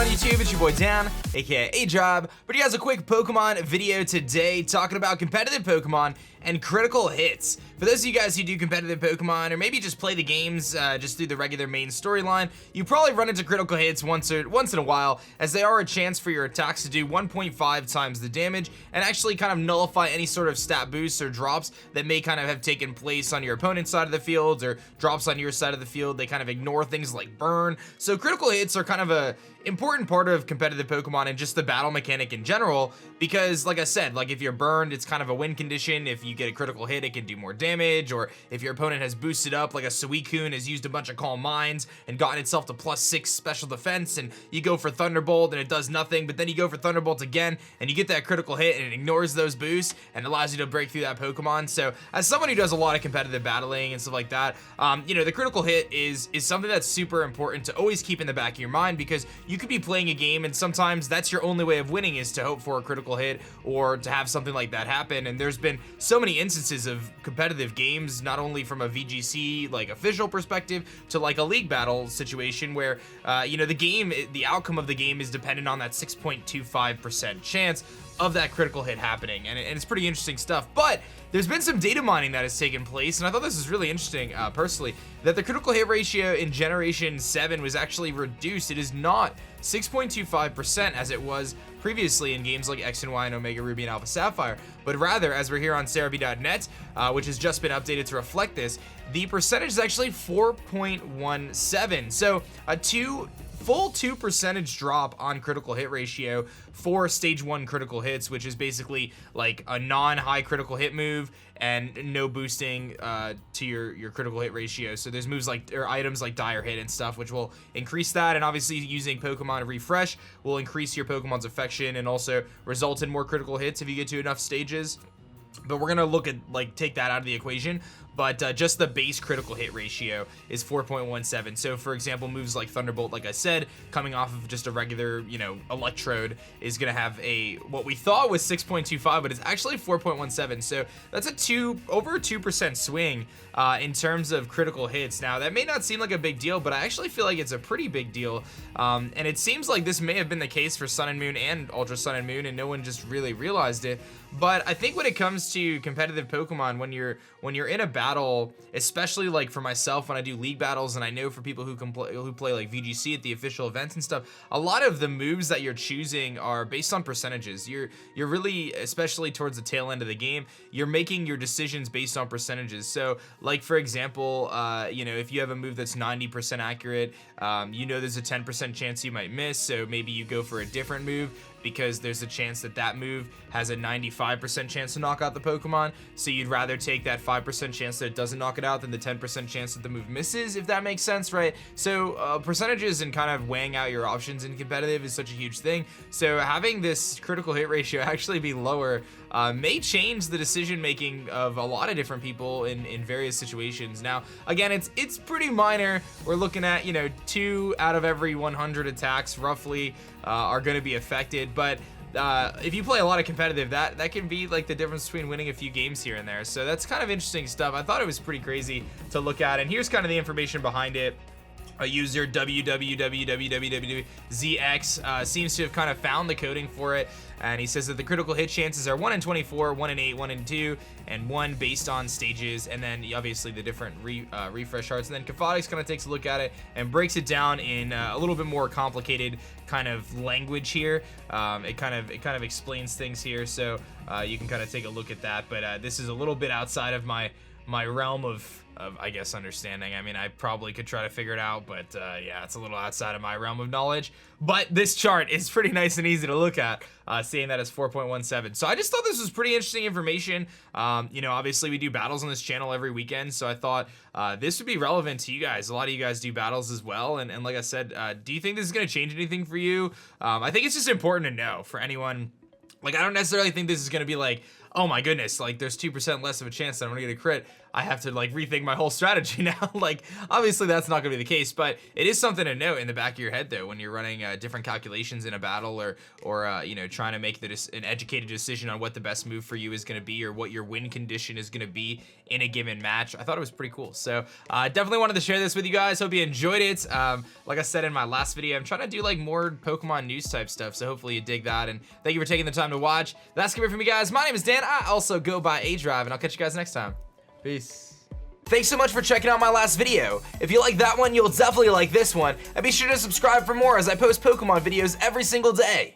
on YouTube? It's your boy Dan, aka aDrive, but you guys a quick Pokemon video today talking about competitive Pokemon and critical hits. For those of you guys who do competitive Pokemon, or maybe just play the games just through the regular main storyline, you probably run into critical hits once in a while, as they are a chance for your attacks to do 1.5 times the damage and actually kind of nullify any sort of stat boosts or drops that may kind of have taken place on your opponent's side of the field or drops on your side of the field. They kind of ignore things like burn. So critical hits are kind of a important part of competitive Pokemon and just the battle mechanic in general, because like I said, like if you're burned, it's kind of a win condition. If you get a critical hit, it can do more damage, or if your opponent has boosted up, like a Suicune has used a bunch of Calm Minds and gotten itself to +6 special defense, and you go for Thunderbolt and it does nothing, but then you go for Thunderbolt again and you get that critical hit and it ignores those boosts and allows you to break through that Pokemon. So as someone who does a lot of competitive battling and stuff like that, you know, the critical hit is something that's super important to always keep in the back of your mind, because you could be playing a game and sometimes that's your only way of winning, is to hope for a critical hit or to have something like that happen. And there's been so many instances of competitive games, not only from a VGC like official perspective to like a league battle situation, where you know, the outcome of the game is dependent on that 6.25% chance of that critical hit happening, and it's pretty interesting stuff. But there's been some data mining that has taken place, and I thought this was really interesting personally, that the critical hit ratio in Generation 7 was actually reduced. It is not 6.25% as it was previously in games like X and Y and Omega Ruby and Alpha Sapphire, but rather, as we're here on Cerebi.net, which has just been updated to reflect this, the percentage is actually 4.17. So a full 2 percentage drop on critical hit ratio for stage 1 critical hits, which is basically like a non-high critical hit move and no boosting to your critical hit ratio. So there's moves like, or items like Dire Hit and stuff, which will increase that, and obviously using Pokemon Refresh will increase your Pokemon's affection and also result in more critical hits if you get to enough stages. But we're gonna look at, like, take that out of the equation. But just the base critical hit ratio is 4.17. So for example, moves like Thunderbolt, like I said, coming off of just a regular, you know, Electrode, is gonna have what we thought was 6.25, but it's actually 4.17. So that's over a 2% swing in terms of critical hits. Now that may not seem like a big deal, but I actually feel like it's a pretty big deal. And it seems like this may have been the case for Sun and Moon and Ultra Sun and Moon, and no one just really realized it. But I think when it comes to competitive Pokemon, when you're in a battle, especially like for myself when I do league battles, and I know for people who play like VGC at the official events and stuff, a lot of the moves that you're choosing are based on percentages. You're really, especially towards the tail end of the game, you're making your decisions based on percentages. So like for example, you know, if you have a move that's 90% accurate, you know there's a 10% chance you might miss, so maybe you go for a different move because there's a chance that move has a 95% chance to knock out the Pokemon, so you'd rather take that 5% chance that it doesn't knock it out than the 10% chance that the move misses, if that makes sense, right? So percentages and kind of weighing out your options in competitive is such a huge thing. So having this critical hit ratio actually be lower may change the decision making of a lot of different people in various situations. Now, again, it's pretty minor. We're looking at, you know, 2 out of every 100 attacks roughly are going to be affected, but if you play a lot of competitive, that can be like the difference between winning a few games here and there. So that's kind of interesting stuff. I thought it was pretty crazy to look at, and here's kind of the information behind it. A user www.zx seems to have kind of found the coding for it, and he says that the critical hit chances are 1 in 24, 1 in 8, 1 in 2, and 1 based on stages, and then obviously the different refresh hearts. And then Kafadix kind of takes a look at it and breaks it down in a little bit more complicated kind of language here. It kind of explains things here, so you can kind of take a look at that. But this is a little bit outside of my realm of I guess understanding. I mean, I probably could try to figure it out, but yeah, it's a little outside of my realm of knowledge. But this chart is pretty nice and easy to look at, seeing that it's 4.17. So I just thought this was pretty interesting information. You know, obviously we do battles on this channel every weekend, so I thought this would be relevant to you guys. A lot of you guys do battles as well, and like I said, do you think this is going to change anything for you? I think it's just important to know for anyone. Like, I don't necessarily think this is going to be like oh my goodness, like there's 2% less of a chance that I'm gonna get a crit, I have to like rethink my whole strategy now. Like obviously that's not gonna be the case, but it is something to note in the back of your head though when you're running different calculations in a battle, or you know, trying to make an educated decision on what the best move for you is gonna be, or what your win condition is gonna be in a given match. I thought it was pretty cool, so definitely wanted to share this with you guys. Hope you enjoyed it. Like I said in my last video, I'm trying to do like more Pokemon news type stuff, so hopefully you dig that, and thank you for taking the time to watch. That's gonna be it for me, guys. My name is Dan. I also go by aDrive, and I'll catch you guys next time. Peace. Thanks so much for checking out my last video. If you like that one, you'll definitely like this one, and be sure to subscribe for more as I post Pokemon videos every single day.